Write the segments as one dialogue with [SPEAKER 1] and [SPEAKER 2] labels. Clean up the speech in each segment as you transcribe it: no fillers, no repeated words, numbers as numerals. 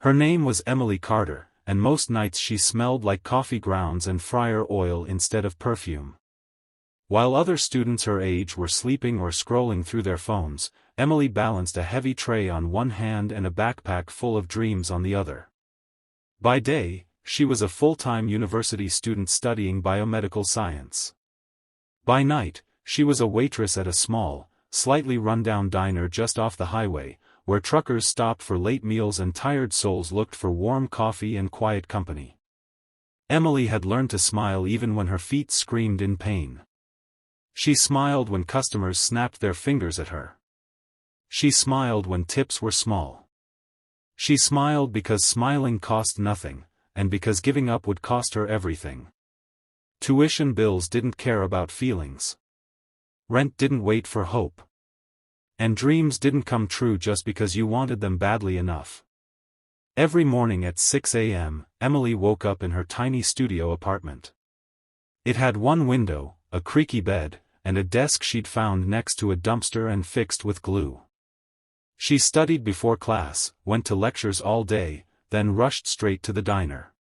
[SPEAKER 1] Her name was Emily Carter, and most nights she smelled like coffee grounds and fryer oil instead of perfume. While other students her age were sleeping or scrolling through their phones, Emily balanced a heavy tray on one hand and a backpack full of dreams on the other. By day, she was a full-time university student studying biomedical science. By night, she was a waitress at a small, slightly run-down diner just off the highway, where truckers stopped for late meals and tired souls looked for warm coffee and quiet company. Emily had learned to smile even when her feet screamed in pain. She smiled when customers snapped their fingers at her. She smiled when tips were small. She smiled because smiling cost nothing, and because giving up would cost her everything. Tuition bills didn't care about feelings. Rent didn't wait for hope. And dreams didn't come true just because you wanted them badly enough. Every morning at 6 a.m., Emily woke up in her tiny studio apartment. It had one window, a creaky bed, and a desk she'd found next to a dumpster and fixed with glue. She studied before class, went to lectures all day, then rushed straight to the diner.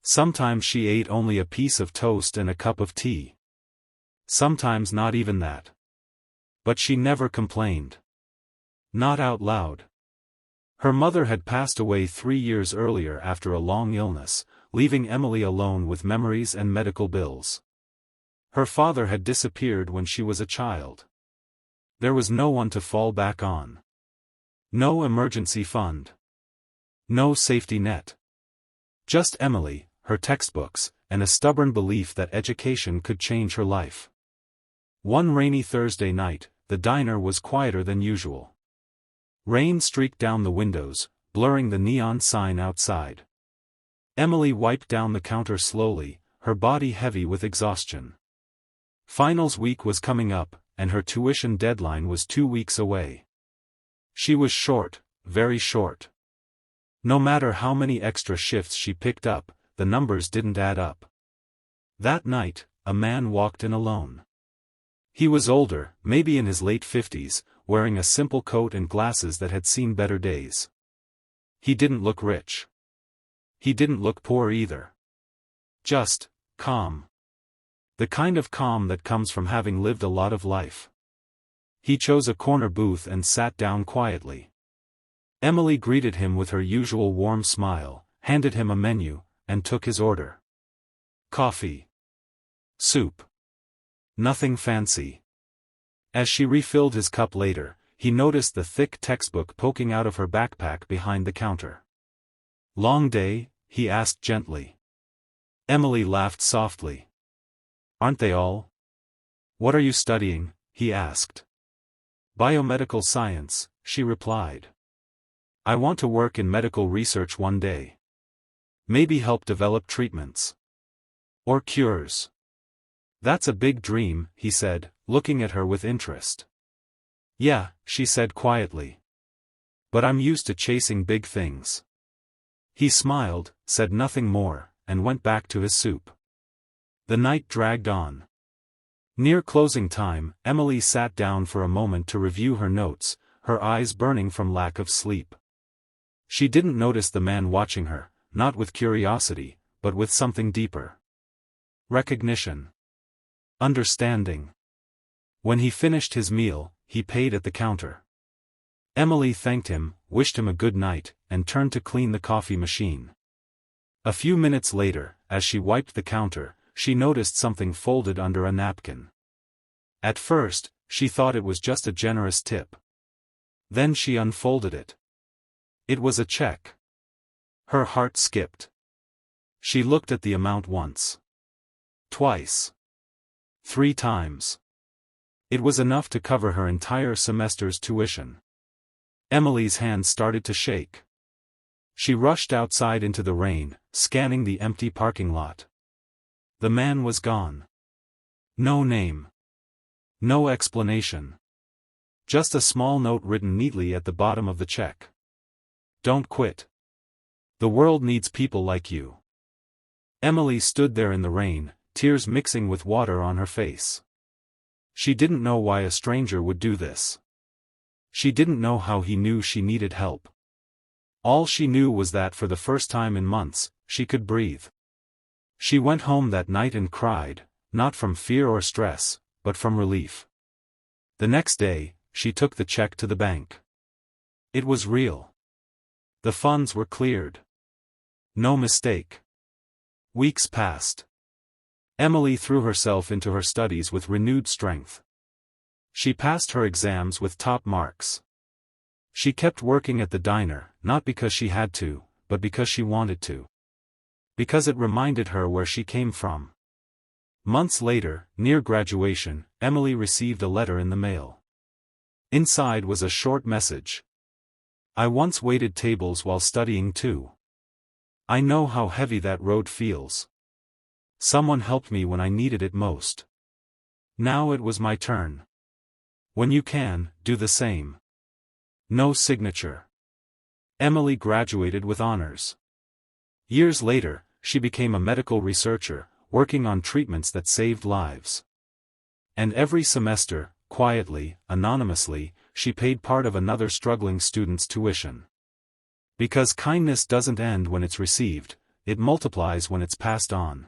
[SPEAKER 1] Sometimes she ate only a piece of toast and a cup of tea. Sometimes not even that. But she never complained. Not out loud. Her mother had passed away 3 years earlier after a long illness, leaving Emily alone with memories and medical bills. Her father had disappeared when she was a child. There was no one to fall back on. No emergency fund. No safety net. Just Emily, her textbooks, and a stubborn belief that education could change her life. One rainy Thursday night, the diner was quieter than usual. Rain streaked down the windows, blurring the neon sign outside. Emily wiped down the counter slowly, her body heavy with exhaustion. Finals week was coming up, and her tuition deadline was 2 weeks away. She was short, very short. No matter how many extra shifts she picked up, the numbers didn't add up. That night, a man walked in alone. He was older, maybe in his late 50s, wearing a simple coat and glasses that had seen better days. He didn't look rich. He didn't look poor either. Just calm. The kind of calm that comes from having lived a lot of life. He chose a corner booth and sat down quietly. Emily greeted him with her usual warm smile, handed him a menu, and took his order. Coffee. Soup. Nothing fancy. As she refilled his cup later, he noticed the thick textbook poking out of her backpack behind the counter. Long day? He asked gently. Emily laughed softly. Aren't they all? What are you studying? He asked. Biomedical science, she replied. I want to work in medical research one day. Maybe help develop treatments. Or cures. That's a big dream, he said, looking at her with interest. Yeah, she said quietly. But I'm used to chasing big things. He smiled, said nothing more, and went back to his soup. The night dragged on. Near closing time, Emily sat down for a moment to review her notes, her eyes burning from lack of sleep. She didn't notice the man watching her, not with curiosity, but with something deeper. Recognition. Understanding. When he finished his meal, he paid at the counter. Emily thanked him, wished him a good night, and turned to clean the coffee machine. A few minutes later, as she wiped the counter, she noticed something folded under a napkin. At first, she thought it was just a generous tip. Then she unfolded it. It was a check. Her heart skipped. She looked at the amount once. Twice. 3 times. It was enough to cover her entire semester's tuition. Emily's hands started to shake. She rushed outside into the rain, scanning the empty parking lot. The man was gone. No name. No explanation. Just a small note written neatly at the bottom of the check. Don't quit. The world needs people like you. Emily stood there in the rain, tears mixing with water on her face. She didn't know why a stranger would do this. She didn't know how he knew she needed help. All she knew was that for the first time in months, she could breathe. She went home that night and cried, not from fear or stress, but from relief. The next day, she took the check to the bank. It was real. The funds were cleared. No mistake. Weeks passed. Emily threw herself into her studies with renewed strength. She passed her exams with top marks. She kept working at the diner, not because she had to, but because she wanted to. Because it reminded her where she came from. Months later, near graduation, Emily received a letter in the mail. Inside was a short message. I once waited tables while studying too. I know how heavy that road feels. Someone helped me when I needed it most. Now it was my turn. When you can, do the same. No signature. Emily graduated with honors. Years later, she became a medical researcher, working on treatments that saved lives. And every semester, quietly, anonymously, she paid part of another struggling student's tuition. Because kindness doesn't end when it's received, it multiplies when it's passed on.